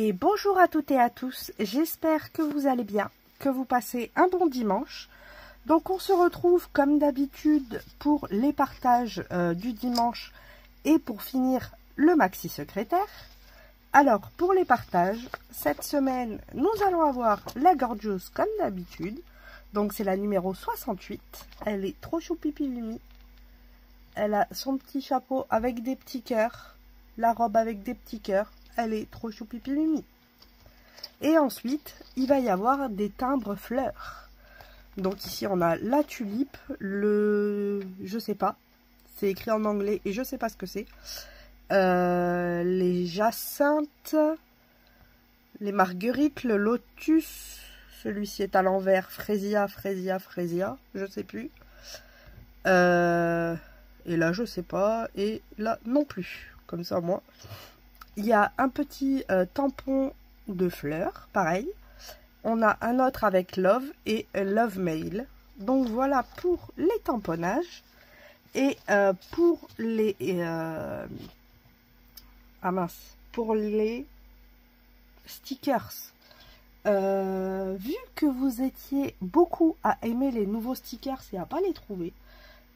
Et bonjour à toutes et à tous, j'espère que vous allez bien, que vous passez un bon dimanche. Donc on se retrouve comme d'habitude pour les partages du dimanche et pour finir le maxi secrétaire. Alors pour les partages, cette semaine nous allons avoir la Gorgeous comme d'habitude. Donc c'est la numéro 68, elle est trop choupipi Lumi. Elle a son petit chapeau avec des petits cœurs, la robe avec des petits cœurs. Elle est trop choupipi Lumi. Et ensuite, il va y avoir des timbres fleurs. Donc ici, on a la tulipe, je sais pas. C'est écrit en anglais et je sais pas ce que c'est. Les jacinthes, les marguerites, le lotus. Celui-ci est à l'envers. Frésia, je sais plus. Et là, je sais pas. Et là, non plus. Comme ça, moi. Il y a un petit tampon de fleurs, pareil. On a un autre avec Love et Love Mail. Donc voilà pour les tamponnages. Et pour les... pour les stickers. Vu que vous étiez beaucoup à aimer les nouveaux stickers et à pas les trouver,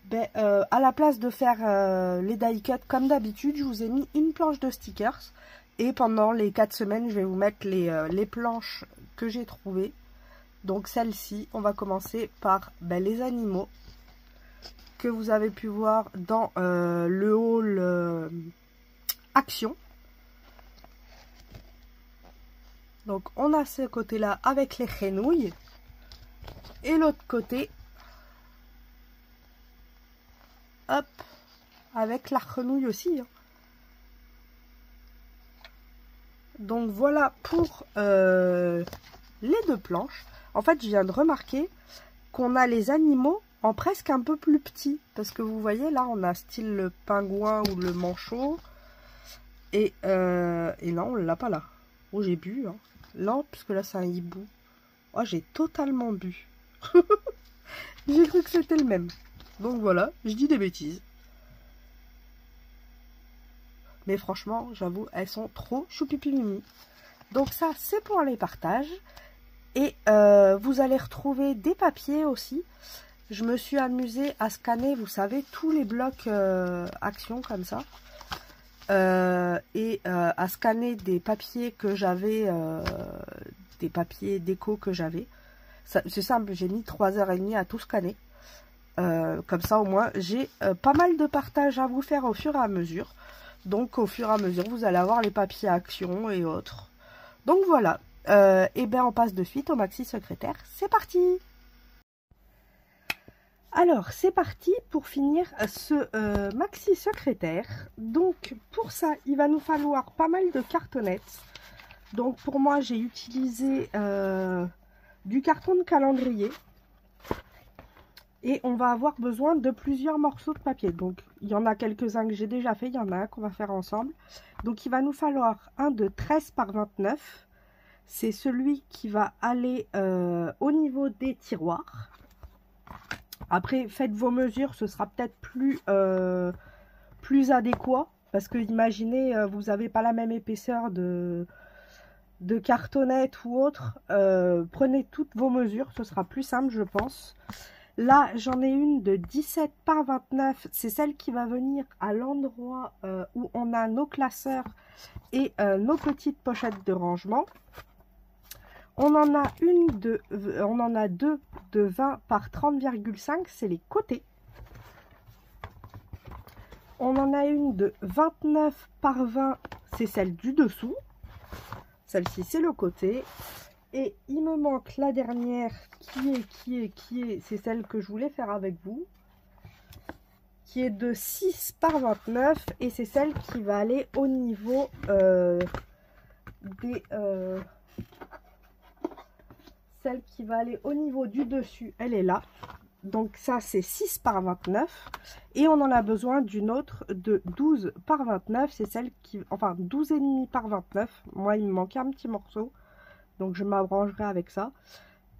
ben, à la place de faire les die cut comme d'habitude, je vous ai mis une planche de stickers. Et pendant les 4 semaines, je vais vous mettre les planches que j'ai trouvées. Donc celle-ci, on va commencer par les animaux que vous avez pu voir dans le haul action. Donc on a ce côté-là avec les renouilles. Et l'autre côté, hop, avec la renouille aussi. Hein. Donc voilà pour les deux planches. En fait, je viens de remarquer qu'on a les animaux en presque un peu plus petits. Parce que vous voyez, là, on a style le pingouin ou le manchot. Et là, on l'a pas là. Oh, j'ai bu. Hein. Là, parce que là, c'est un hibou. Oh, j'ai totalement bu. J'ai cru que c'était le même. Donc voilà, je dis des bêtises. Mais franchement, j'avoue, elles sont trop choupipi-mimi. Donc ça, c'est pour les partages. Et vous allez retrouver des papiers aussi. Je me suis amusée à scanner, vous savez, tous les blocs action comme ça. Et à scanner des papiers que j'avais, des papiers déco que j'avais. C'est simple, j'ai mis 3h30 à tout scanner. Comme ça, au moins, j'ai pas mal de partages à vous faire au fur et à mesure. Donc, au fur et à mesure, vous allez avoir les papiers action et autres. Donc, voilà. Et bien, on passe de suite au maxi secrétaire. C'est parti! Alors, c'est parti pour finir ce maxi secrétaire. Donc, pour ça, il va nous falloir pas mal de cartonnettes. Donc, pour moi, j'ai utilisé du carton de calendrier. Et on va avoir besoin de plusieurs morceaux de papier. Donc, il y en a quelques-uns que j'ai déjà fait. Il y en a un qu'on va faire ensemble. Donc, il va nous falloir un de 13 par 29. C'est celui qui va aller au niveau des tiroirs. Après, faites vos mesures. Ce sera peut-être plus adéquat. Parce que, imaginez, vous n'avez pas la même épaisseur de cartonnette ou autre. Prenez toutes vos mesures. Ce sera plus simple, je pense. Là, j'en ai une de 17 par 29. C'est celle qui va venir à l'endroit où on a nos classeurs et nos petites pochettes de rangement. On en a deux de 20 par 30,5. C'est les côtés. On en a une de 29 par 20. C'est celle du dessous. Celle-ci, c'est le côté. Et il me manque la dernière qui est, c'est celle que je voulais faire avec vous, qui est de 6 par 29 et c'est celle qui va aller au niveau celle qui va aller au niveau du dessus, elle est là. Donc ça c'est 6 par 29 et on en a besoin d'une autre de 12 par 29, c'est celle qui, enfin 12,5 par 29, moi il me manque un petit morceau. Donc je m'arrangerai avec ça.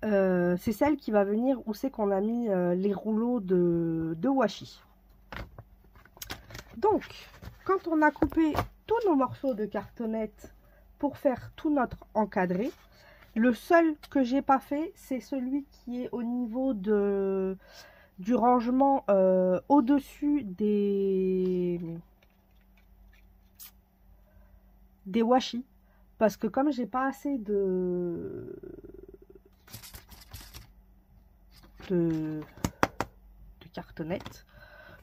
C'est celle qui va venir où c'est qu'on a mis les rouleaux de washi. Donc, quand on a coupé tous nos morceaux de cartonnette pour faire tout notre encadré. Le seul que j'ai pas fait, c'est celui qui est au niveau du rangement au-dessus des washi. Parce que comme j'ai pas assez de cartonnettes,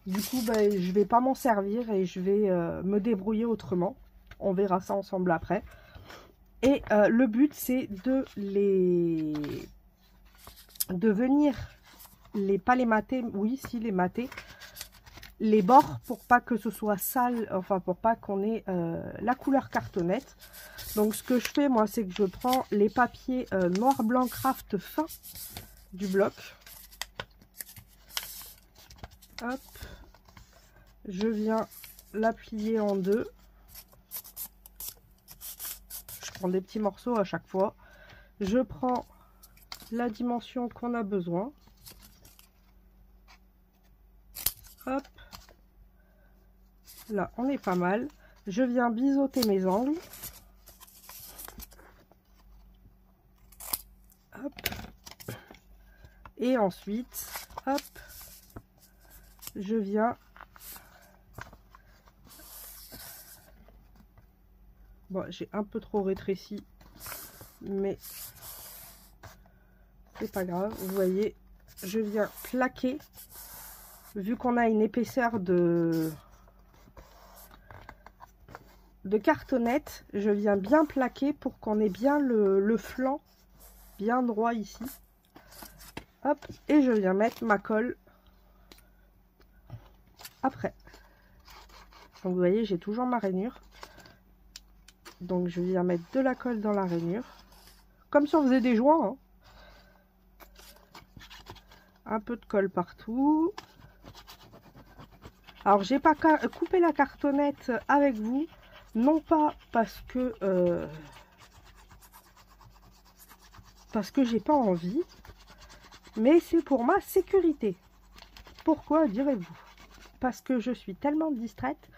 du coup ben, je vais pas m'en servir et je vais me débrouiller autrement. On verra ça ensemble après. Et le but c'est de venir pas les mater, oui si les mater, les bords pour pas que ce soit sale, enfin pour pas qu'on ait la couleur cartonnette. Donc ce que je fais moi, c'est que je prends les papiers noir blanc craft fin du bloc. Hop, je viens la plier en deux. Je prends des petits morceaux à chaque fois. Je prends la dimension qu'on a besoin. Hop, là on est pas mal. Je viens biseauter mes angles. Hop. Et ensuite, hop, je viens, bon j'ai un peu trop rétréci, mais c'est pas grave, vous voyez, je viens plaquer, vu qu'on a une épaisseur de cartonnette, je viens bien plaquer pour qu'on ait bien le flanc bien droit ici. Hop, et je viens mettre ma colle après. Donc vous voyez, j'ai toujours ma rainure. Donc je viens mettre de la colle dans la rainure. Comme si on faisait des joints. Hein. Un peu de colle partout. Alors j'ai pas coupé la cartonnette avec vous. Non pas parce que j'ai pas envie. Mais c'est pour ma sécurité. Pourquoi direz-vous? Parce que je suis tellement distraite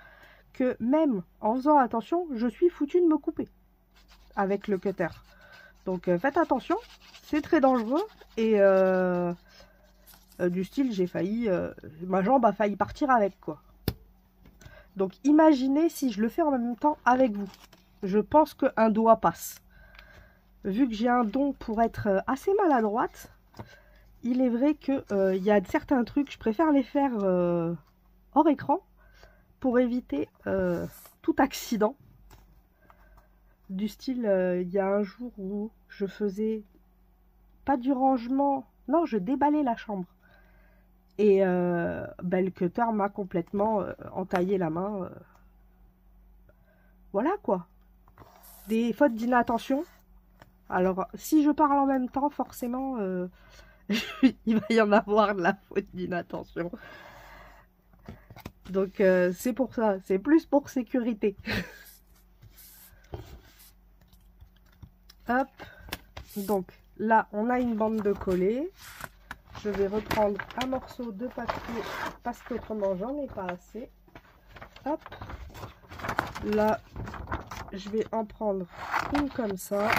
que même en faisant attention, je suis foutue de me couper avec le cutter. Donc faites attention, c'est très dangereux et du style j'ai failli, ma jambe a failli partir avec quoi. Donc imaginez si je le fais en même temps avec vous. Je pense qu'un doigt passe. Vu que j'ai un don pour être assez maladroite, il est vrai que y a certains trucs, je préfère les faire hors écran pour éviter tout accident. Du style, il y a un jour où je faisais pas du rangement, non, je déballais la chambre. Et ben, le cutter m'a complètement entaillé la main. Voilà quoi. Des fautes d'inattention. Alors, si je parle en même temps, forcément, il va y en avoir de la faute d'inattention. Donc, c'est pour ça. C'est plus pour sécurité. Hop. Donc, là, on a une bande de collés. Je vais reprendre un morceau de papier parce qu'autrement, j'en ai pas assez. Hop. Là, je vais en prendre une comme ça.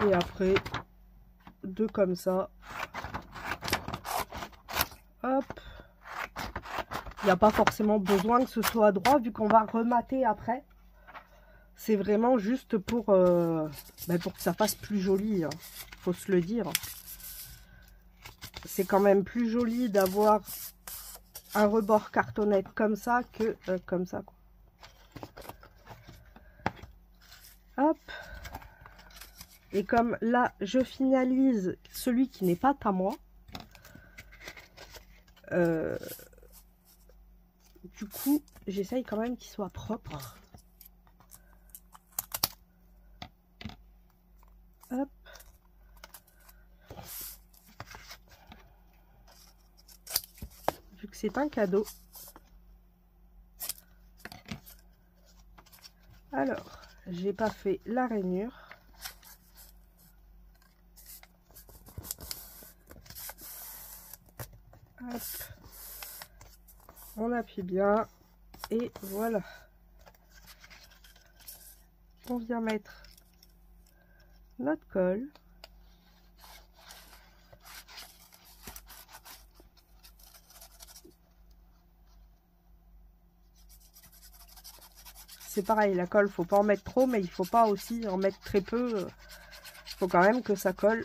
Et après, deux comme ça. Hop. Il n'y a pas forcément besoin que ce soit droit vu qu'on va remater après. C'est vraiment juste pour que ça fasse plus joli. Hein. Faut se le dire. C'est quand même plus joli d'avoir un rebord cartonnette comme ça que comme ça. Quoi. Hop. Et comme là, je finalise celui qui n'est pas à moi. Du coup, j'essaye quand même qu'il soit propre. Hop. Vu que c'est un cadeau. Alors, j'ai pas fait la rainure. Hop. On appuie bien et voilà. On vient mettre notre colle. C'est pareil, la colle, faut pas en mettre trop, mais il faut pas aussi en mettre très peu. Faut quand même que ça colle.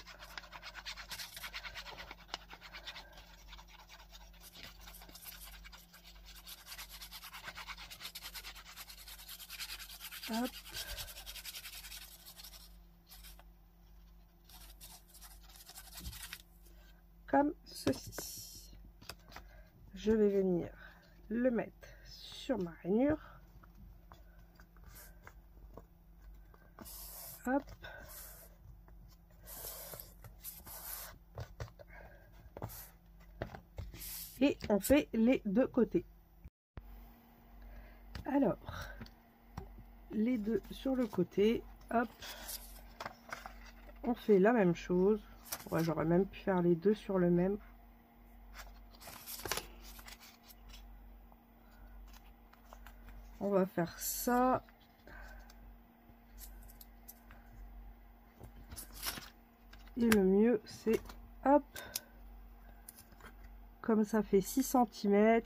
Hop. Comme ceci. Je vais venir le mettre sur ma rainure. Hop. Et on fait les deux côtés. Alors, les deux sur le côté, hop, on fait la même chose. Ouais, j'aurais même pu faire les deux sur le même. On va faire ça. Et le mieux, c'est hop, comme ça fait 6 cm.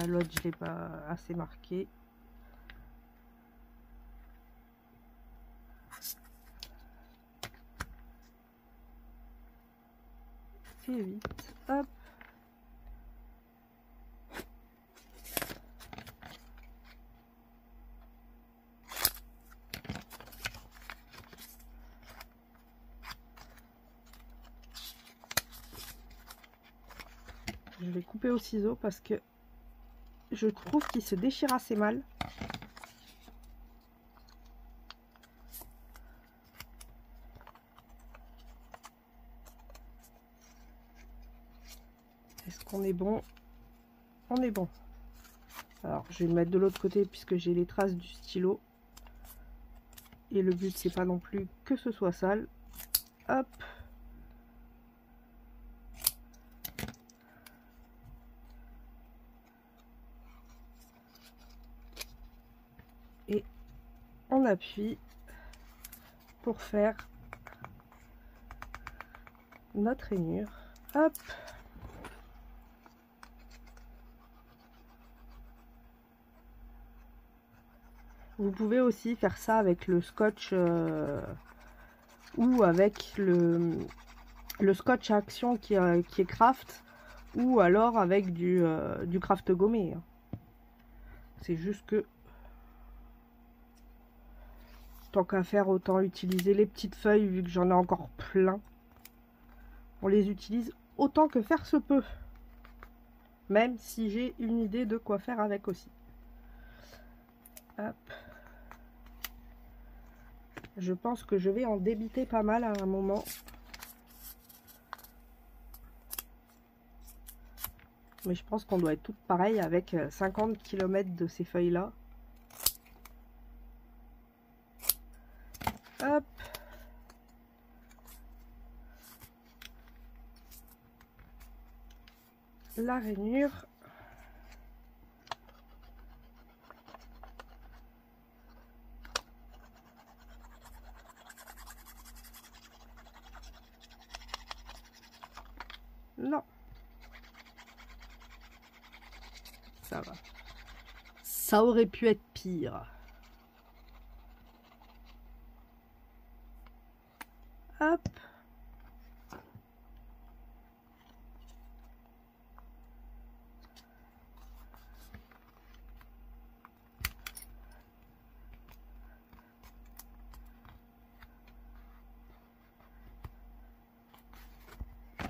L'autre, je l'ai pas assez marqué. Et vite, hop. Je vais couper au ciseau parce que je trouve qu'il se déchire assez mal. Est-ce qu'on est bon? On est bon. Alors, je vais le mettre de l'autre côté puisque j'ai les traces du stylo. Et le but, c'est pas non plus que ce soit sale. Hop. Et on appuie pour faire notre rainure. Hop. Vous pouvez aussi faire ça avec le scotch ou avec le scotch à action qui est craft, ou alors avec du craft gommé. C'est juste que tant qu'à faire, autant utiliser les petites feuilles vu que j'en ai encore plein. On les utilise autant que faire se peut. Même si j'ai une idée de quoi faire avec aussi. Hop. Je pense que je vais en débiter pas mal à un moment. Mais je pense qu'on doit être toutes pareilles avec 50 km de ces feuilles-là. Hop. La rainure. Non. Ça va. Ça aurait pu être pire. Hop.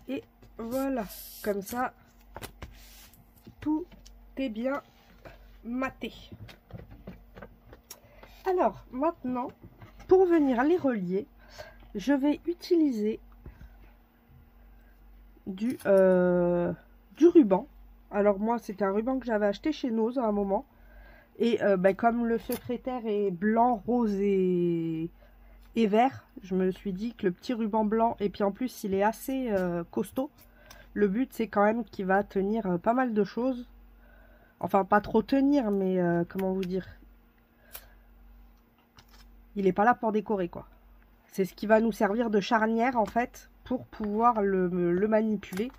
Et voilà, comme ça, tout est bien maté. Alors, maintenant, pour venir les relier, je vais utiliser du ruban. Alors moi, c'était un ruban que j'avais acheté chez Nose à un moment. Et comme le secrétaire est blanc, rose et vert, je me suis dit que le petit ruban blanc, et puis en plus il est assez costaud, le but c'est quand même qu'il va tenir pas mal de choses. Enfin pas trop tenir, mais comment vous dire, il est pas là pour décorer quoi. C'est ce qui va nous servir de charnière en fait pour pouvoir le manipuler.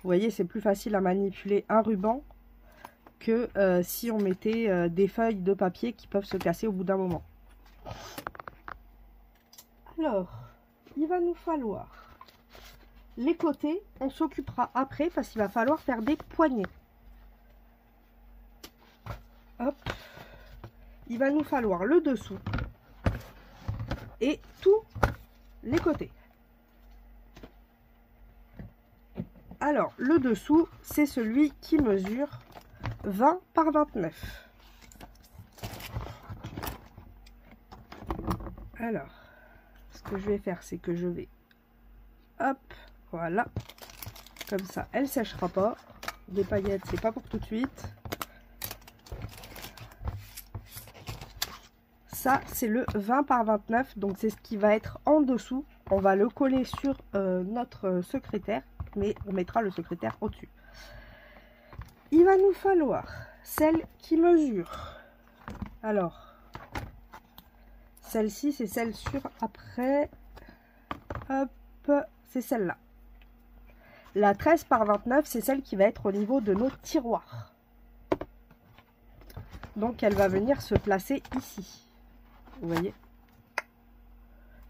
Vous voyez, c'est plus facile à manipuler un ruban que si on mettait des feuilles de papier qui peuvent se casser au bout d'un moment. Alors, il va nous falloir les côtés, on s'occupera après parce qu'il va falloir faire des poignées. Hop. Il va nous falloir le dessous et tous les côtés. Alors, le dessous, c'est celui qui mesure 20 par 29. Alors, ce que je vais faire, c'est que je vais, hop, voilà, comme ça, elle sèchera pas. Des paillettes, c'est pas pour tout de suite. Ça, c'est le 20 par 29, donc c'est ce qui va être en dessous. On va le coller sur notre secrétaire, mais on mettra le secrétaire au-dessus. Il va nous falloir celle qui mesure. Alors, celle-ci, c'est celle sur après. Hop, c'est celle-là. La 13 par 29, c'est celle qui va être au niveau de nos tiroirs. Donc, elle va venir se placer ici. Vous voyez?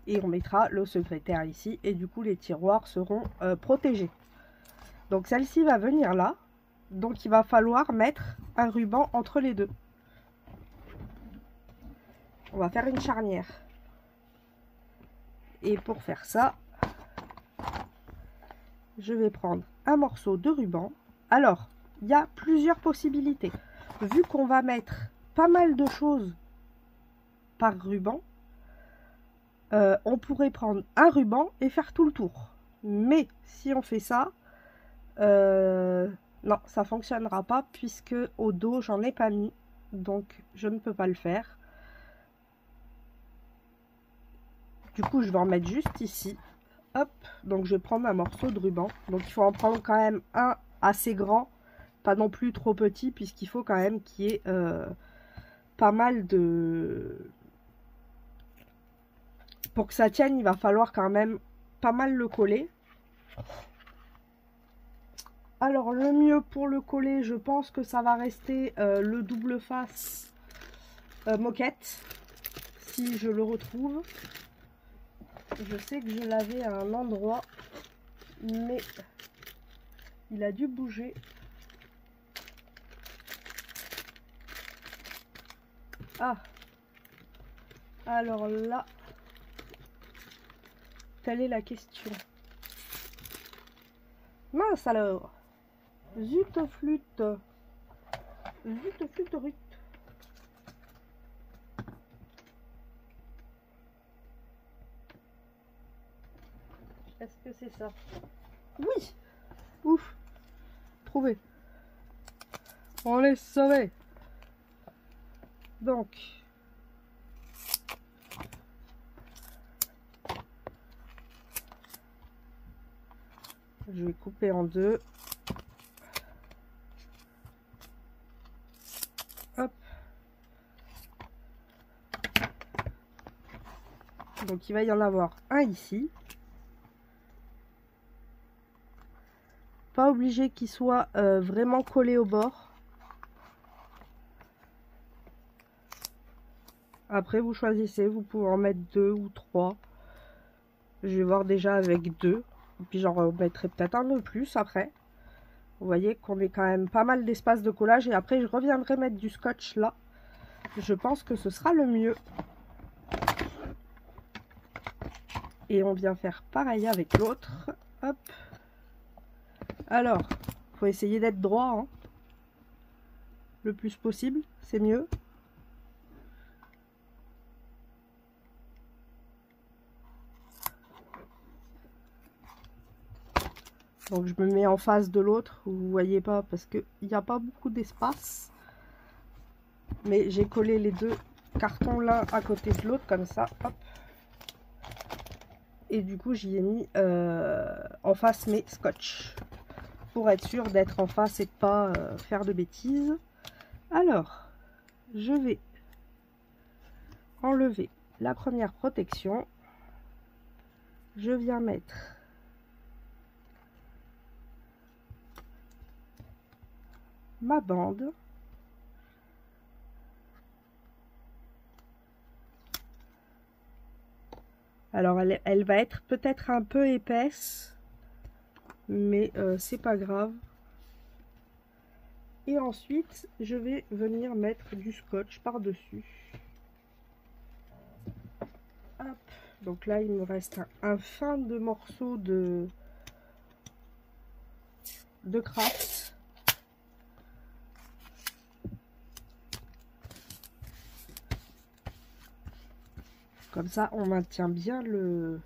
Et on mettra le secrétaire ici. Et du coup, les tiroirs seront protégés. Donc, celle-ci va venir là. Donc, il va falloir mettre un ruban entre les deux. On va faire une charnière. Et pour faire ça, je vais prendre un morceau de ruban. Alors, il y a plusieurs possibilités. Vu qu'on va mettre pas mal de choses par ruban, on pourrait prendre un ruban et faire tout le tour. Mais si on fait ça, non, ça fonctionnera pas puisque au dos, j'en ai pas mis. Donc, je ne peux pas le faire. Du coup, je vais en mettre juste ici. Hop, donc je vais prendre un morceau de ruban. Donc, il faut en prendre quand même un assez grand. Pas non plus trop petit puisqu'il faut quand même qu'il y ait pas mal de... Pour que ça tienne, il va falloir quand même pas mal le coller. Alors, le mieux pour le coller, je pense que ça va rester le double face moquette. Si je le retrouve. Je sais que je l'avais à un endroit, mais il a dû bouger. Ah, alors là, telle est la question. Mince alors, zut flûte, zut flûte rut. Est-ce que c'est ça? Oui. Ouf. Trouvé. On est sauvé. Donc. Je vais couper en deux. Hop. Donc il va y en avoir un ici. Pas obligé qu'il soit vraiment collé au bord. Après vous choisissez, vous pouvez en mettre 2 ou 3. Je vais voir déjà avec 2. Et puis j'en remettrai peut-être un peu plus après. Vous voyez qu'on est quand même pas mal d'espace de collage. Et après je reviendrai mettre du scotch là. Je pense que ce sera le mieux. Et on vient faire pareil avec l'autre. Hop. Alors, faut essayer d'être droit, hein, le plus possible, c'est mieux. Donc je me mets en face de l'autre, vous voyez pas parce qu'il n'y a pas beaucoup d'espace. mais j'ai collé les deux cartons l'un à côté de l'autre comme ça, hop. Et du coup j'y ai mis en face mes scotch pour être sûr d'être en face et de pas faire de bêtises. Alors je vais enlever la première protection, je viens mettre ma bande. Alors elle va être peut-être un peu épaisse, mais c'est pas grave. Et ensuite je vais venir mettre du scotch par dessus. Hop. Donc là il me reste un fin de morceau de craft. Comme ça on maintient bien le...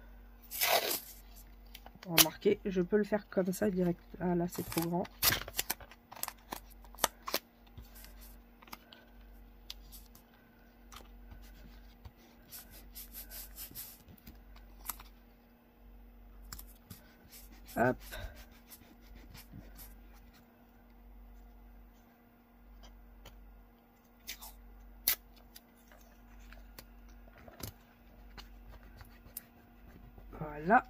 Remarquez, je peux le faire comme ça direct. Ah là c'est trop grand. Hop. Voilà.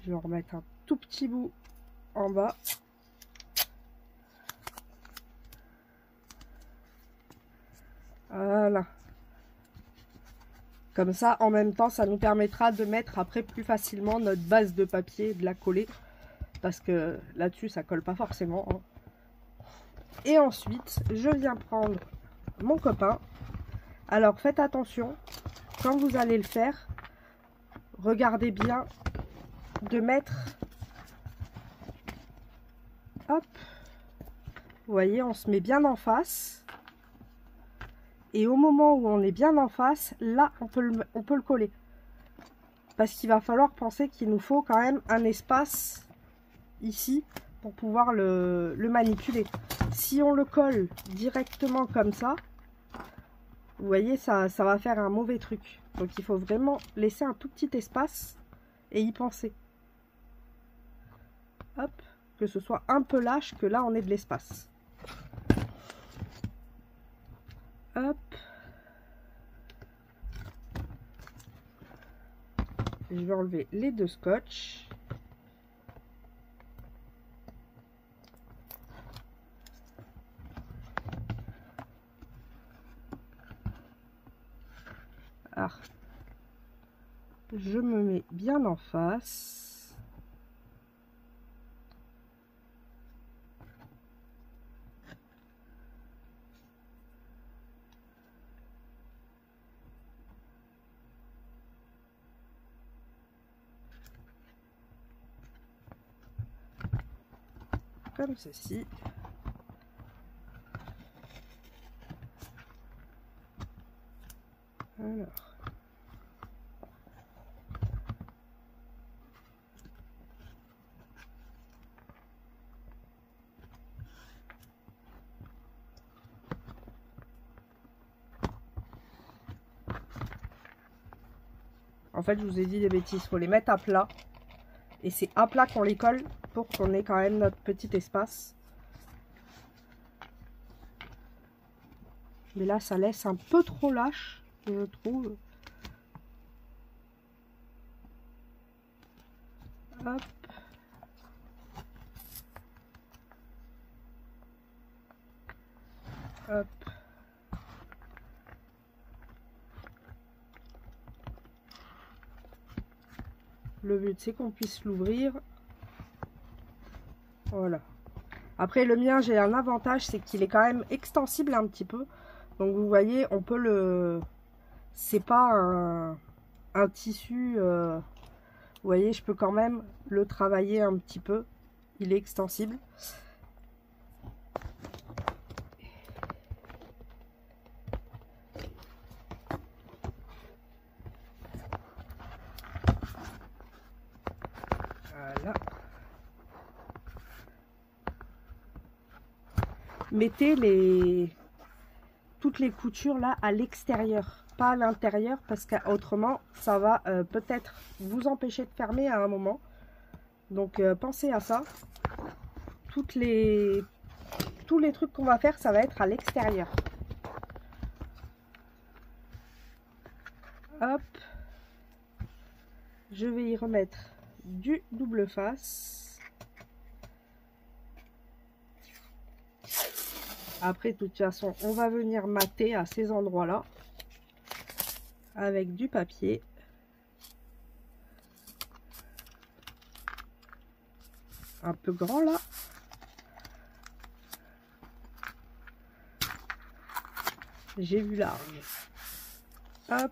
Je vais en remettre un tout petit bout en bas. Voilà. Comme ça, en même temps, ça nous permettra de mettre après plus facilement notre base de papier et de la coller. Parce que là-dessus, ça colle pas forcément. Hein. Et ensuite, je viens prendre mon copain. Alors, faites attention. Quand vous allez le faire, regardez bien de mettre... Hop. Vous voyez, on se met bien en face. Et au moment où on est bien en face, là, on peut le coller. Parce qu'il va falloir penser qu'il nous faut quand même un espace ici pour pouvoir le manipuler. Si on le colle directement comme ça, vous voyez, ça va faire un mauvais truc. Donc il faut vraiment laisser un tout petit espace et y penser. Hop, que ce soit un peu lâche, que là on ait de l'espace. Hop. Je vais enlever les deux scotch. Ah. Je me mets bien en face. Comme ceci. Alors. En fait, je vous ai dit des bêtises, il faut les mettre à plat. Et c'est à plat qu'on les colle pour qu'on ait quand même notre petit espace. Mais là, ça laisse un peu trop lâche, je trouve. Hop. Hop. Le but, c'est qu'on puisse l'ouvrir. Voilà. Après, le mien, j'ai un avantage, c'est qu'il est quand même extensible un petit peu. Donc, vous voyez, on peut le... C'est pas un tissu... Vous voyez, je peux quand même le travailler un petit peu. Il est extensible. Voilà. Mettez toutes les coutures là à l'extérieur, pas à l'intérieur, parce qu'autrement ça va peut-être vous empêcher de fermer à un moment. Donc pensez à ça. Tous les trucs qu'on va faire, ça va être à l'extérieur. Hop, je vais y remettre du double face. Après, de toute façon, on va venir mater à ces endroits-là avec du papier. Un peu grand là. J'ai vu large. Hop.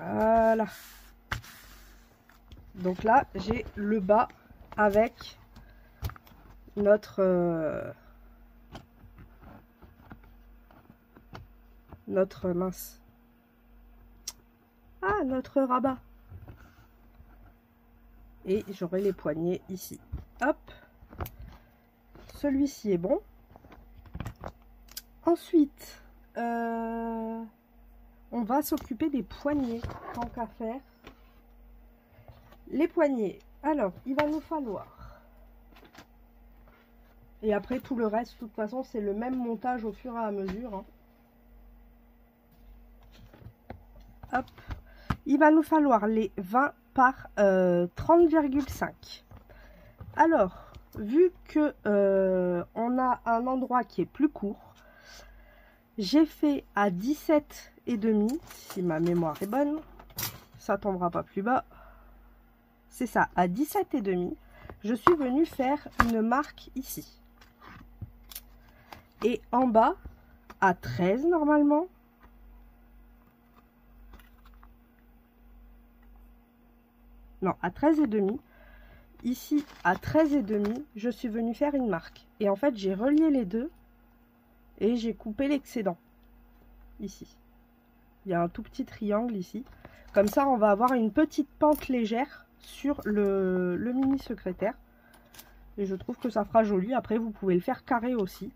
Voilà. Donc là, j'ai le bas avec notre mince. Ah, notre rabat. Et j'aurai les poignets ici. Hop. Celui-ci est bon. Ensuite, on va s'occuper des poignets, tant qu'à faire. Les poignets, alors, il va nous falloir... Et après, tout le reste, de toute façon, c'est le même montage au fur et à mesure. Hein. Hop. Il va nous falloir les 20 par 30,5. Alors, vu que on a un endroit qui est plus court, j'ai fait à 17,5, si ma mémoire est bonne, ça tombera pas plus bas. C'est ça, à 17,5, je suis venue faire une marque ici. Et en bas, à 13 normalement. Non, à 13,5. Ici, à 13,5, je suis venue faire une marque. Et en fait, j'ai relié les deux. Et j'ai coupé l'excédent. Ici. Il y a un tout petit triangle ici. Comme ça, on va avoir une petite pente légère sur le mini secrétaire. Et je trouve que ça fera joli. Après, vous pouvez le faire carré aussi.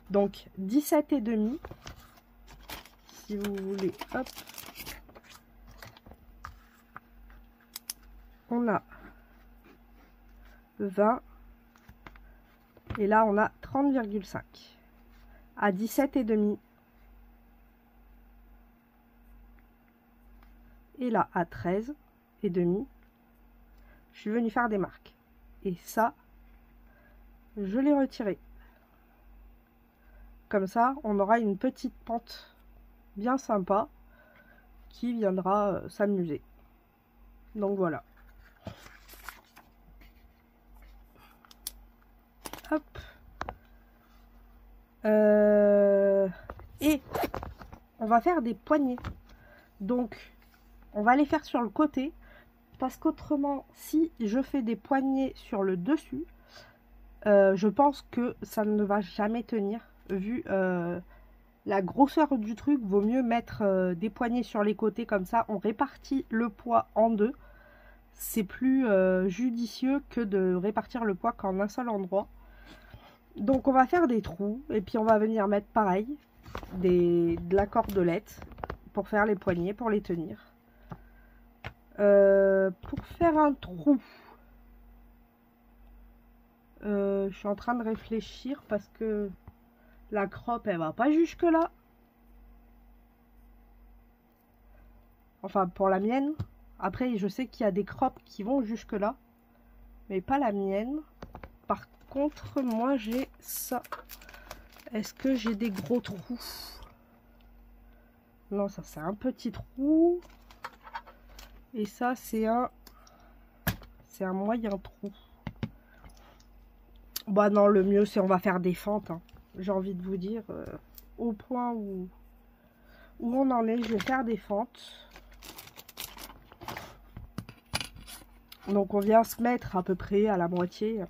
Donc 17,5 si vous voulez. Hop. On a 20 et là on a 30,5 à 17,5 et là à 13,5. Je suis venue faire des marques et ça je l'ai retiré. Comme ça, on aura une petite pente bien sympa qui viendra s'amuser. Donc voilà. Hop. Et on va faire des poignées. Donc, on va les faire sur le côté. Parce qu'autrement, si je fais des poignées sur le dessus, je pense que ça ne va jamais tenir. Vu la grosseur du truc, vaut mieux mettre des poignées sur les côtés, comme ça on répartit le poids en deux. C'est plus judicieux que de répartir le poids qu'en un seul endroit. Donc on va faire des trous et puis on va venir mettre pareil de la cordelette pour faire les poignées, pour les tenir. Pour faire un trou, je suis en train de réfléchir parce que la croppe, elle va pas jusque là. Enfin, pour la mienne. Après, je sais qu'il y a des croppes qui vont jusque là. Mais pas la mienne. Par contre, moi, j'ai ça. Est-ce que j'ai des gros trous? Non, ça, c'est un petit trou. Et ça, c'est un moyen trou. Bah non, le mieux, c'est on va faire des fentes. Hein. J'ai envie de vous dire, au point où on en est, je vais faire des fentes. Donc on vient se mettre à peu près à la moitié.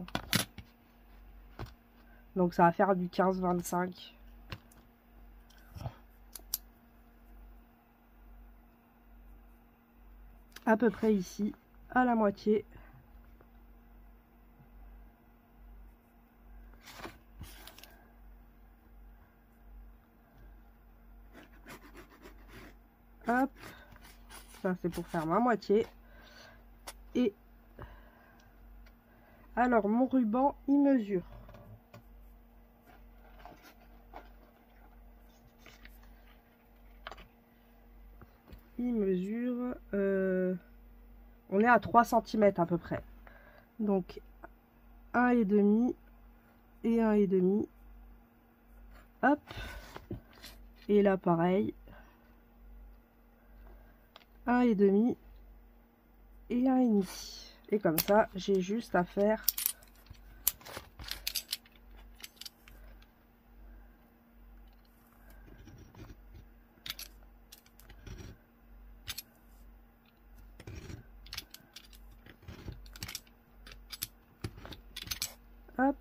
Donc ça va faire du 15-25. À peu près ici, à la moitié. Hop, ça c'est pour faire ma moitié. Et alors mon ruban il mesure. Il mesure, on est à 3 cm à peu près. Donc 1,5 et 1,5. Hop, et là pareil. 1,5 et 1,5. Et comme ça, j'ai juste à faire hop,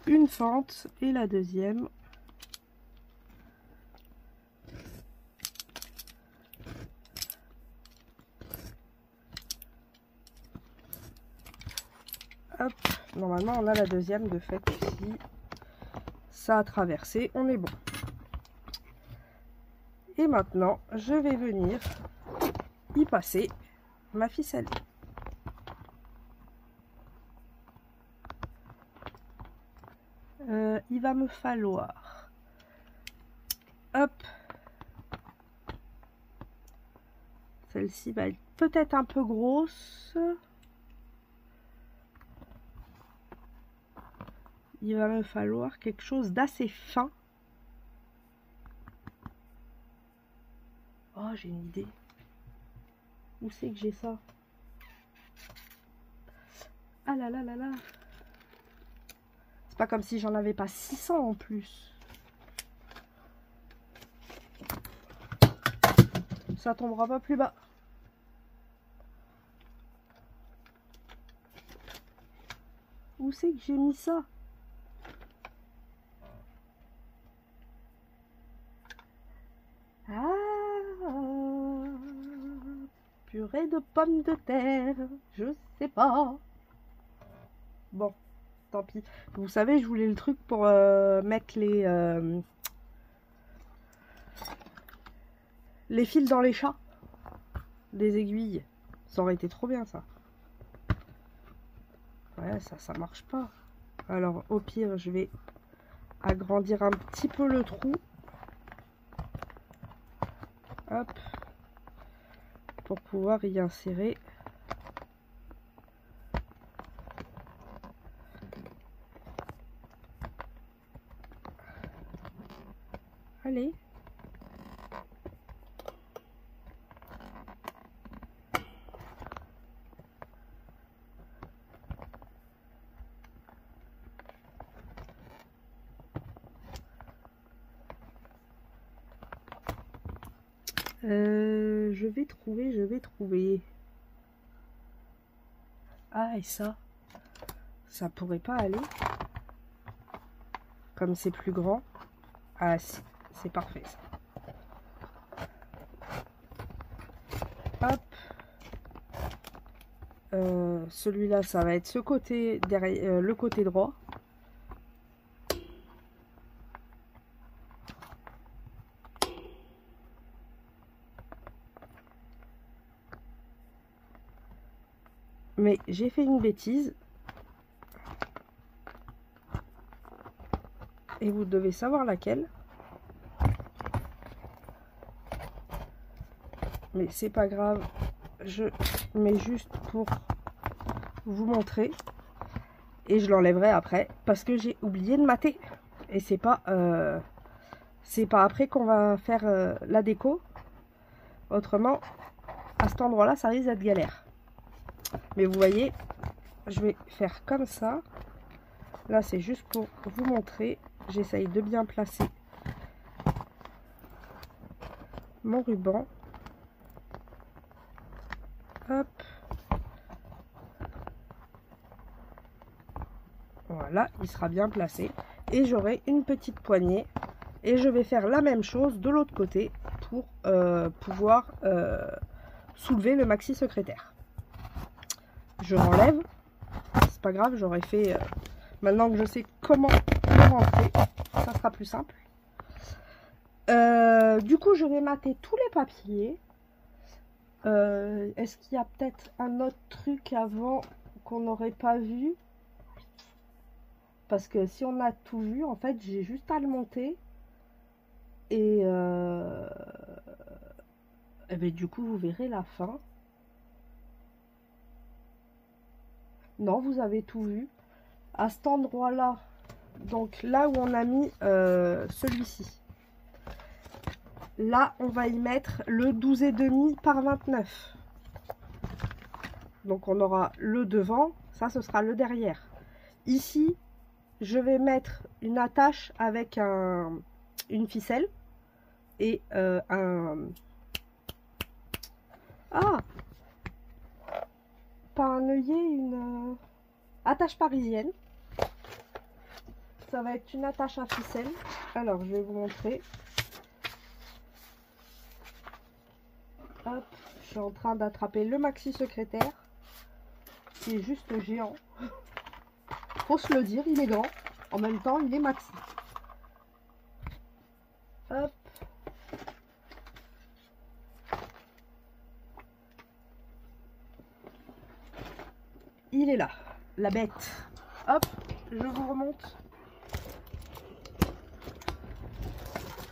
une fente et la deuxième. Hop, normalement on a la deuxième de fait ici. Ça a traversé, on est bon. Et maintenant, je vais venir y passer ma ficelle. Il va me falloir, hop, celle-ci va être peut-être un peu grosse. Il va me falloir quelque chose d'assez fin. Oh, j'ai une idée. Où c'est que j'ai ça? Ah là là là là. C'est pas comme si j'en avais pas 600 en plus. Ça tombera pas plus bas. Où c'est que j'ai mis ça? Ah, purée de pommes de terre, je sais pas. Bon, tant pis. Vous savez, je voulais le truc pour mettre les fils dans les chats. Des aiguilles. Ça aurait été trop bien, ça. Ouais, ça marche pas. Alors, au pire, je vais agrandir un petit peu le trou. Hop. Pour pouvoir y insérer. Allez. Je vais trouver. Ah, et ça pourrait pas aller. Comme c'est plus grand. Ah, si, c'est parfait ça. Hop. Celui-là, ça va être ce côté derrière, le côté droit. Mais j'ai fait une bêtise. Et vous devez savoir laquelle. Mais c'est pas grave. Je mets juste pour vous montrer. Et je l'enlèverai après. Parce que j'ai oublié de mater. Et c'est pas après qu'on va faire la déco. Autrement, à cet endroit-là, ça risque d'être galère. Mais vous voyez, je vais faire comme ça. Là, c'est juste pour vous montrer. J'essaye de bien placer mon ruban. Hop. Voilà, il sera bien placé. Et j'aurai une petite poignée. Et je vais faire la même chose de l'autre côté pour pouvoir soulever le maxi secrétaire. Je l'enlève. C'est pas grave, j'aurais fait... maintenant que je sais comment le rentrer, ça sera plus simple. Du coup, je vais mater tous les papiers. Est-ce qu'il y a peut-être un autre truc avant qu'on n'aurait pas vu? Parce que si on a tout vu, en fait, j'ai juste à le monter. Et ben, du coup, vous verrez la fin. Non, vous avez tout vu. À cet endroit-là, donc là où on a mis celui-ci. Là, on va y mettre le 12,5 par 29. Donc, on aura le devant. Ça, ce sera le derrière. Ici, je vais mettre une attache avec une ficelle et pas un œillet, une attache parisienne. Ça va être une attache à ficelle. Alors, je vais vous montrer. Hop, je suis en train d'attraper le maxi secrétaire qui est juste géant. Faut se le dire, il est grand. En même temps, il est maxi. Hop. Il est là, la bête. Hop, je vous remonte.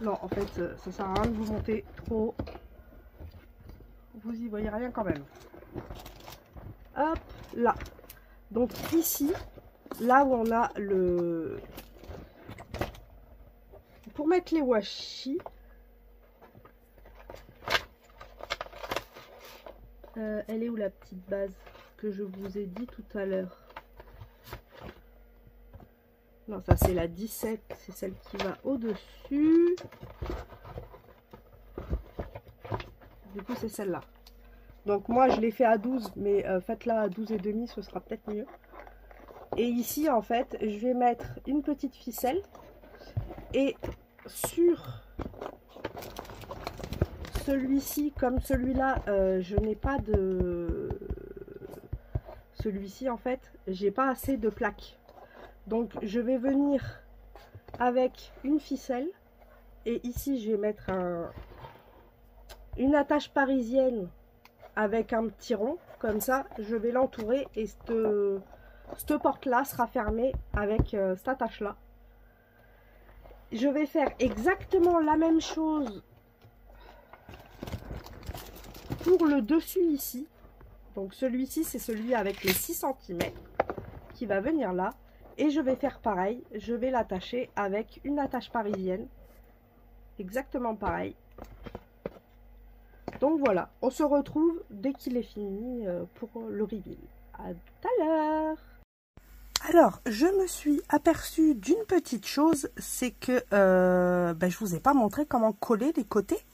Non, en fait, ça sert à rien de vous monter trop. Vous y voyez rien quand même. Hop, là. Donc ici, là où on a le... Pour mettre les washi, elle est où la petite base que je vous ai dit tout à l'heure? Non, ça c'est la 17, c'est celle qui va au-dessus. Du coup, c'est celle-là. Donc moi, je l'ai fait à 12, mais faites-la à 12,5, ce sera peut-être mieux. Et ici, en fait, je vais mettre une petite ficelle. Et sur celui-ci, comme celui-là, je n'ai pas de... Celui-ci, en fait, j'ai pas assez de plaques. Donc, je vais venir avec une ficelle. Et ici, je vais mettre une attache parisienne avec un petit rond. Comme ça, je vais l'entourer et cette porte-là sera fermée avec cette attache-là. Je vais faire exactement la même chose pour le dessus ici. Donc celui-ci, c'est celui avec les 6 cm qui va venir là. Et je vais faire pareil. Je vais l'attacher avec une attache parisienne. Exactement pareil. Donc voilà, on se retrouve dès qu'il est fini pour le reveal. À tout à l'heure. Alors, je me suis aperçue d'une petite chose, c'est que je vous ai pas montré comment coller les côtés.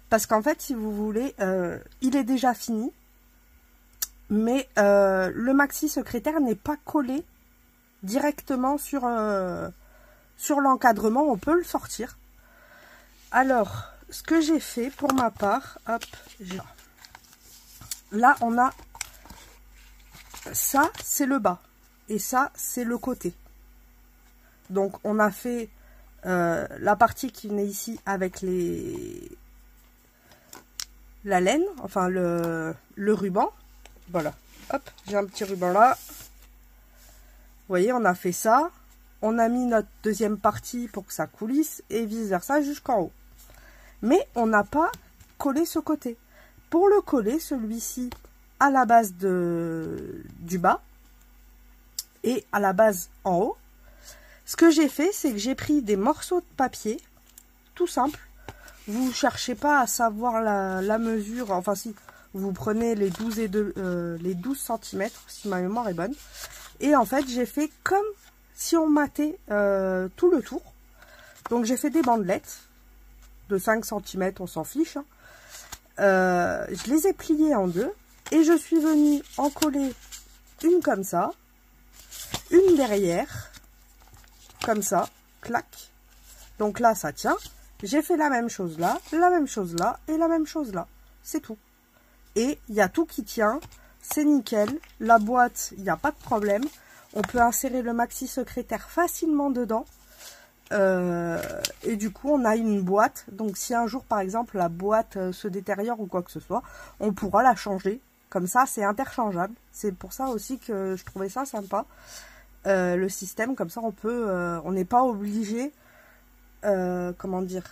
Parce qu'en fait, si vous voulez, il est déjà fini. Mais le maxi secrétaire n'est pas collé directement sur l'encadrement. On peut le sortir. Alors, ce que j'ai fait pour ma part, hop, là, on a ça, c'est le bas. Et ça, c'est le côté. Donc, on a fait la partie qui venait ici avec la laine, enfin le ruban. Voilà. Hop, j'ai un petit ruban là. Vous voyez, on a fait ça. On a mis notre deuxième partie pour que ça coulisse et vice versa jusqu'en haut. Mais on n'a pas collé ce côté. Pour le coller, celui-ci à la base du bas et à la base en haut, ce que j'ai fait, c'est que j'ai pris des morceaux de papier, tout simple. Vous ne cherchez pas à savoir la mesure, enfin si, vous prenez les 12 cm, si ma mémoire est bonne. Et en fait, j'ai fait comme si on matait tout le tour. Donc j'ai fait des bandelettes de 5 cm, on s'en fiche. Hein. Je les ai pliées en deux et je suis venue en coller une comme ça. une derrière, comme ça, clac. Donc là, ça tient. J'ai fait la même chose là, la même chose là et la même chose là. C'est tout. Et il y a tout qui tient. C'est nickel. La boîte, il n'y a pas de problème. On peut insérer le maxi secrétaire facilement dedans. Et du coup, on a une boîte. Donc, si un jour, par exemple, la boîte se détériore ou quoi que ce soit, on pourra la changer. Comme ça, c'est interchangeable. C'est pour ça aussi que je trouvais ça sympa. Le système, comme ça, on peut... on n'est pas obligé... comment dire,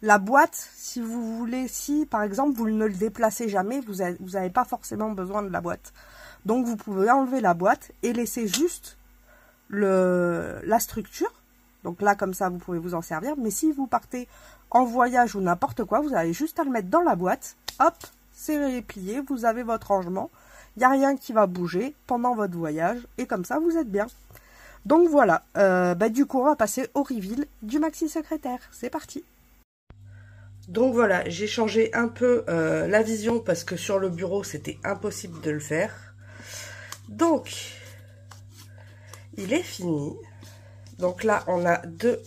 la boîte, si vous voulez, si par exemple vous ne le déplacez jamais, vous n'avez pas forcément besoin de la boîte. Donc vous pouvez enlever la boîte et laisser juste la structure. Donc là, comme ça, vous pouvez vous en servir. Mais si vous partez en voyage ou n'importe quoi, vous avez juste à le mettre dans la boîte. Hop, c'est plié, vous avez votre rangement. Il n'y a rien qui va bouger pendant votre voyage. Et comme ça, vous êtes bien. Donc voilà, du coup on va passer au reveal du maxi secrétaire, c'est parti. Donc voilà, j'ai changé un peu la vision parce que sur le bureau c'était impossible de le faire. Donc, il est fini. Donc là on a deux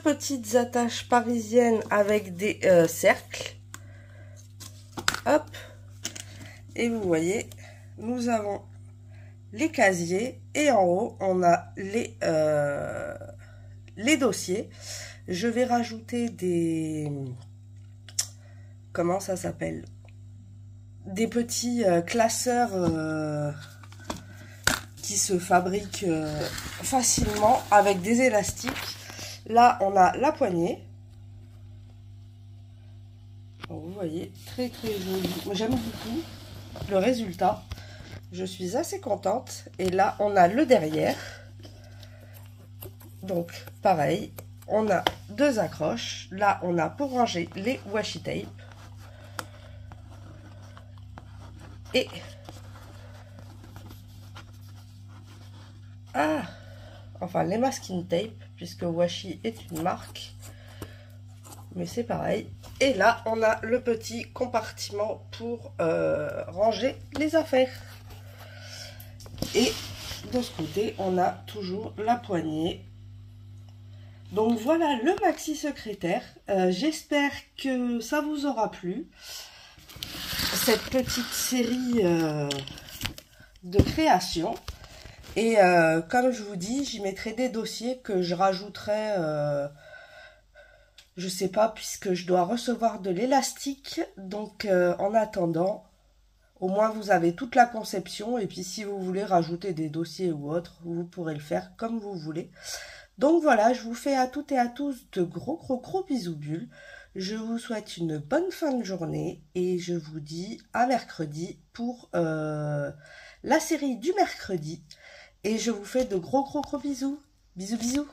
petites attaches parisiennes avec des cercles. Hop. Et vous voyez, nous avons les casiers et en haut, on a les dossiers. Je vais rajouter des... Comment ça s'appelle? Des petits classeurs qui se fabriquent facilement avec des élastiques. Là, on a la poignée. Donc, vous voyez, très joli. J'aime beaucoup le résultat, je suis assez contente. Et là on a le derrière, donc pareil, on a deux accroches. Là on a pour ranger les washi tape et enfin les masking tape, puisque washi est une marque, mais c'est pareil. Et là, on a le petit compartiment pour ranger les affaires. Et de ce côté, on a toujours la poignée. Donc voilà le maxi secrétaire. J'espère que ça vous aura plu. Cette petite série de création. Et comme je vous dis, j'y mettrai des dossiers que je rajouterai... je sais pas, puisque je dois recevoir de l'élastique. Donc, en attendant, au moins vous avez toute la conception. Et puis, si vous voulez rajouter des dossiers ou autre, vous pourrez le faire comme vous voulez. Donc, voilà, je vous fais à toutes et à tous de gros bisous bulles. Je vous souhaite une bonne fin de journée. Et je vous dis à mercredi pour la série du mercredi. Et je vous fais de gros bisous. Bisous.